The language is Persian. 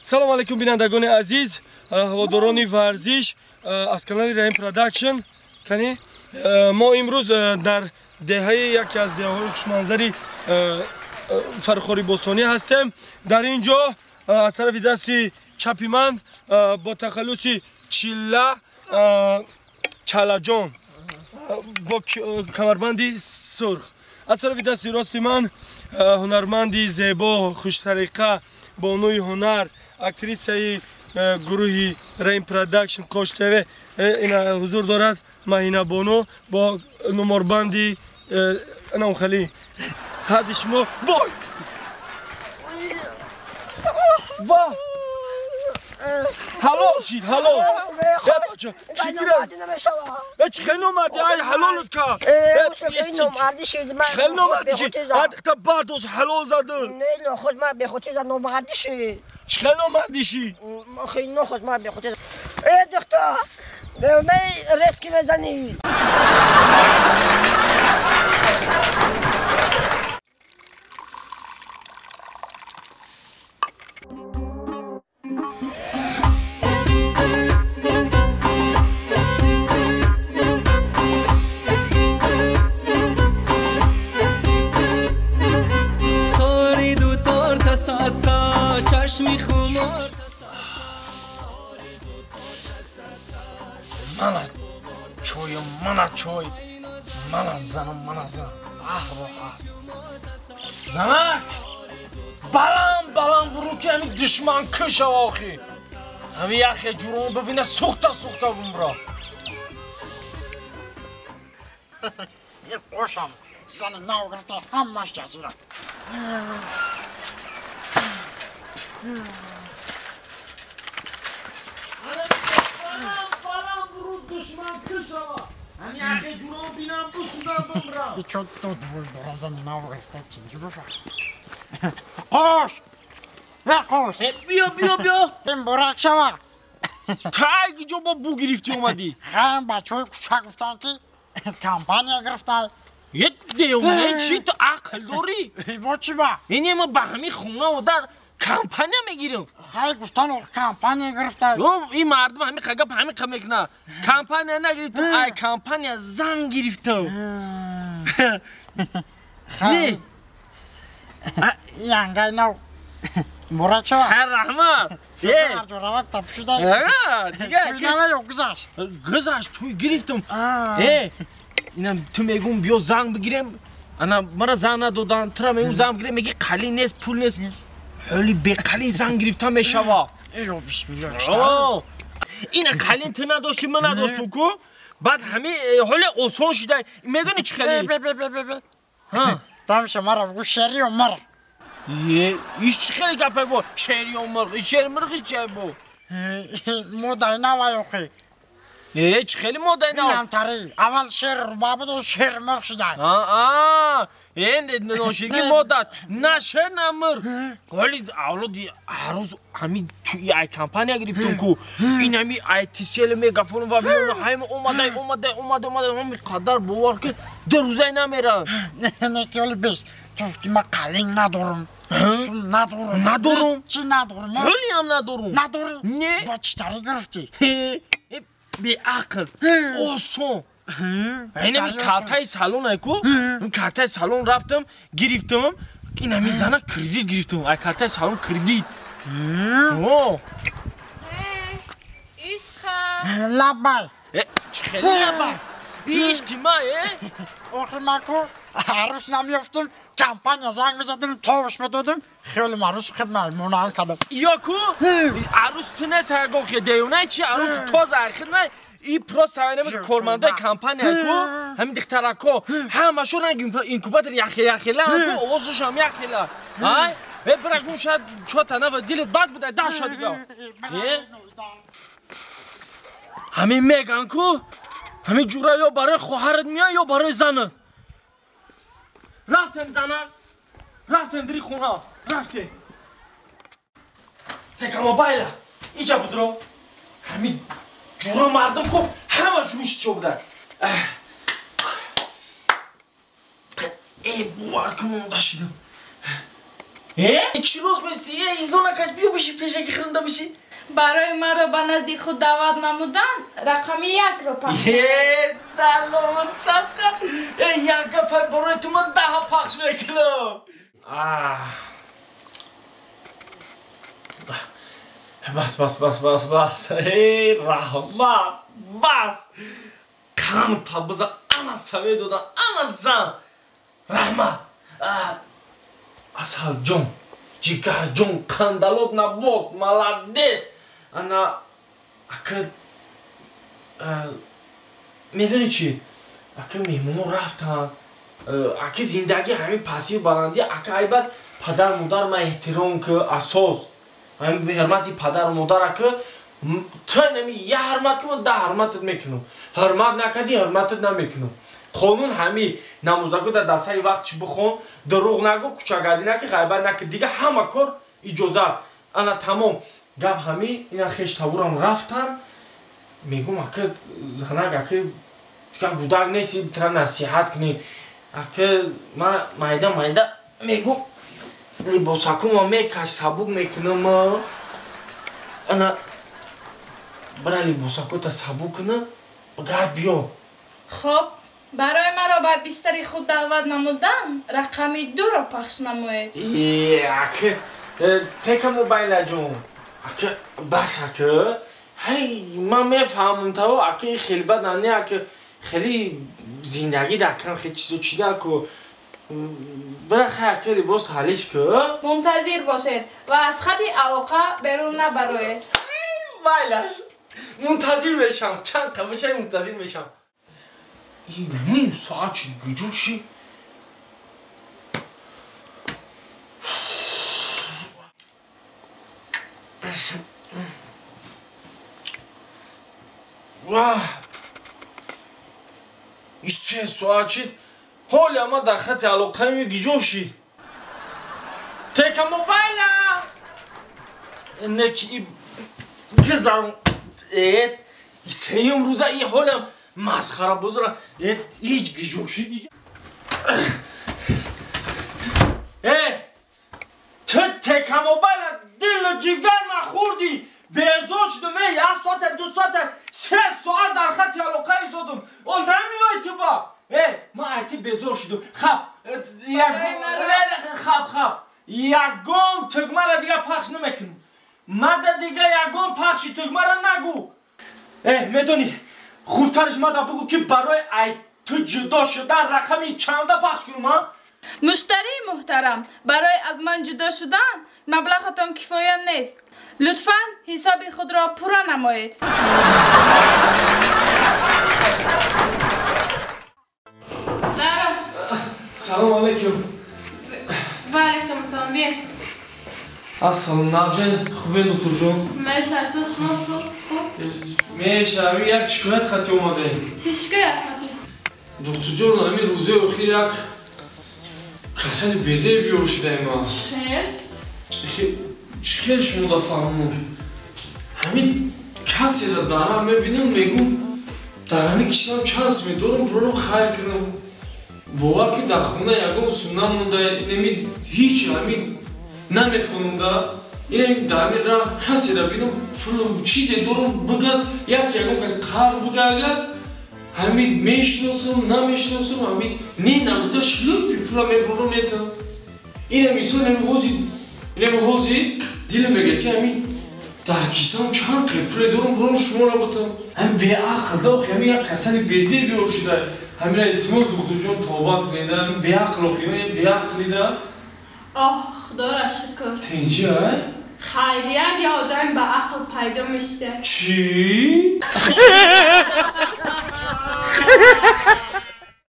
سلام علیکم بینندگان عزیز هواداران ورزش از کانال رحیم پروداکشن کنی ما امروز در دهه یکی از دهه‌های خوشمنظری فرخاری بوستانی هستیم. در اینجا از طرف دست چپ من با تخلص چله چلاجان با کمربندی سرخ، از طرف دست راست من هنرمندی زیبا خوش طریقه بانوی هنر اکتریسه گروه رحیم پروداکشن کوچ تیوی این حضور دارد مهینه بانو با نمربندی انام خلی هادی شما بای واه حلال شید حلال چی گیره؟ چی خیلی نمردی؟ حلالت که خیلی نمردی شید چی خیلی نمردی شید؟ تا برداشت حلال زدن نه خود من به خودی زد نمردی شید چی خیلی نمردی شید؟ خیلی نخود من به خودی زد ای دختر به من رسکی بزنی من چوی من زنم زنک بلند برو که همی دشمن کش آخی همی یخی جورون ببینه سخته بمرا یه قوشم زن نو گرفته همش جزیره دشمن کش آقا همی یخی جورون بینم بسوزم بمرا بیچون تو دول برا زن نو گرفته چینجی بفر قوش بیا این برک شما تایی جو با بو گرفتی اومدی خیلی بچه های کوچک گفتن که کمپانیا گرفته یه دیونه چی تو عقل داری؟ با چی با؟ اینی ما به همی خونه و در کمپانیا میگیریم خیلی گفتن کمپانیا گرفته این مردم همی خگه به همی کمک نه کمپانیا نگرفتم ای کمپانیا زن گرفتم نه یانگای نو برک شما هر رحمت هر جو روک تپشیده دیگه نمه یا گذاشت توی گرفتم اینم تو میگم بیا زنگ بگیرم انا مرا زنگ ندادن ترا میگم زنگ بگیرم میگه قلی نیست پول نیست حالی به قلی زنگ گرفتم میشوا ایو بسم الله چطور این قلی تو نداشتی من نداشتم کو بعد همه حال آسان شده میدونی چی قلی بی تامشه مرا بگو شری و مرا ایش چی خیلی گپه با شری و مرغ شری مرغی چه با مودای نوای اخی چی خیلی مودای نوای هم تاری اول شر بابد و شر مرغ شده این نوشگی مدت نه شر نه مرغ ولی اولادی هر روز همین توی ای کمپانیا گرفتم کو این همی ای تیسیل میگافون و ویلون همه اومده همین قدر باور که 2 روزه نمیرن نه که ولی بیست تو ما قلنگ ندارم سون ندارم چی ندارم حالی هم ندارم نه با چی تاری گرفتی بی عقل آسان اینمی کارتای سالون ایکو کارتای سالون رفتم گرفتم این همی زنه کردیت گرفتم ای کارتای سالون کردیت ایسخا لبای چی خیلی لبای ایش کی ما آخه مکو عروس نمیافتم کمپانیا زنگ میزدم تاوش بدادم خیلی عروس خدمت منال کردم یا کو عروس تو نه سرگاه که دیونه چی عروس تو زرخید نه ای پروست تاینه کارمنده کمپانیا کو همین دخترا کو همه شو رنگ اینکوباتور یخیلا کو آوازش هم یخیلا های برگون شاید چه تنه و دلت بد بوده ده شد دیگه همین میگن کو همین جورا یا برای خواهرت میاد یا برای زنت رفتم دری خونه رفتم تکا موبایل اینجا بدرو همین جورا مردم کو همه جوش چه بودن ای بوار که مونده شدم چی روز میستی؟ ایزان کس بیو بشی پیشه که خرنده بشی؟ برای مرا به نزد خود دعوت نمودن رقم 1 رو پخش دلوت صدقه یک پای برای تو من 10 پخش میکنم بس ای رحمت بس کام تا بزا انا سوی دودن انا زن رحمت اصل جون جیگر جون کندالوت نبود ملادیس انا اکر میدونی چی؟ اکر میمونو رفتن اکر زندگی همین پسی و بلندی اکر ایبت پدر مادر ما احترام که اساس همین به حرمتی پدر و مادر که تو نمی یه حرمت که من 10 حرمتت میکنم حرمت نکردی حرمتت نمیکنم قانون همین نمازگو در دسته وقت چی بخون دروغ نگو کوچگردی نکن غیبت نکن دیگه همه کار اجازت انا تمام گپ همین اینا خیش تورم رفتن میگم اکه زنگ اکه دیگه بودک نیستی بتره نصیحت کنی اکه ما مایده میگم لباسکو ما میکش سبوک میکنم انا برای لباسکو تا سبوک کنه بگه بیا خب برای مرا به بستر خود دعوت نمودن رقم 2 رو پخش نموید اکه تک موبایل جون اکه بس اکه هی من میفهمم تو اکه خیلی بد نه اکه خیلی زندگی دکن خیلی چیزا اکه برای خیلی لباس حالیش که منتظر باشید و از خط علاقه بیرون نبروید بایلش منتظر میشم چند تا بشه منتظر میشم این نیم ساعت چی گجوشی واه این 3 ساعت چی حالی اما در خط علاقه می گجوشی تکم موبایلم نکی گذارم این 3 روزه این حالم مسخره بزرگ هیچ گجوشی تو تکم موبایل دل و جگر نخوردی بیزار شدم 1 ساعت 2 ساعت 3 ساعت در خط علاقه ایستادم او نمیای تو با من ایتی بیزار شدم خب یکم تگمه را دیگه پخش نمیکنم مده دیگه یکم پخشی تگمه را نگو میدونی خوبترش مده بگو که برای تو جدا شده رقمی چنده پخش کنم ها؟ مشتری محترم برای از من جدا شدن مبلغتان کفایت نیست لطفاً حساب خود را پورا نمایید سلام علیکم و علیکم السلام بیا السلام نبزین خوبه دکتر جون میشه اساس شما صوت خوب میشه یک شکایت خطی اومده ایم چه شکایت خطی؟ دکتر جون همین روزه اخیر یک کسانی بیزه بیار شده ایم چه شما فهمون همین کسی را دارم میبینم میگم در همین کشتم چانس میدارم برو خیر کنم باور که در خونه یکم سنه مونده اینمی هیچ همین نمیتونم اینمی در همین راه کسی را بینم چیزی دارم بگم یکم کسی قرض بگه اگر همین میشناسم نمیشناسم همین نگفته شلوپی پلا میبرم نیتم اینمی سو اینمی حوزی دیلم بگه که همین در کیسم چند قپره دارم برام شما را بتم همین به عقل داخل همین یک کسانی بیزی بیار شده همین را التماس دکتر جون توبات کنیده همین به عقل آخیه به عقلی ده خدا را شکر تینجی های؟ خیلیت یا آدم به عقل پیدا میشته چی؟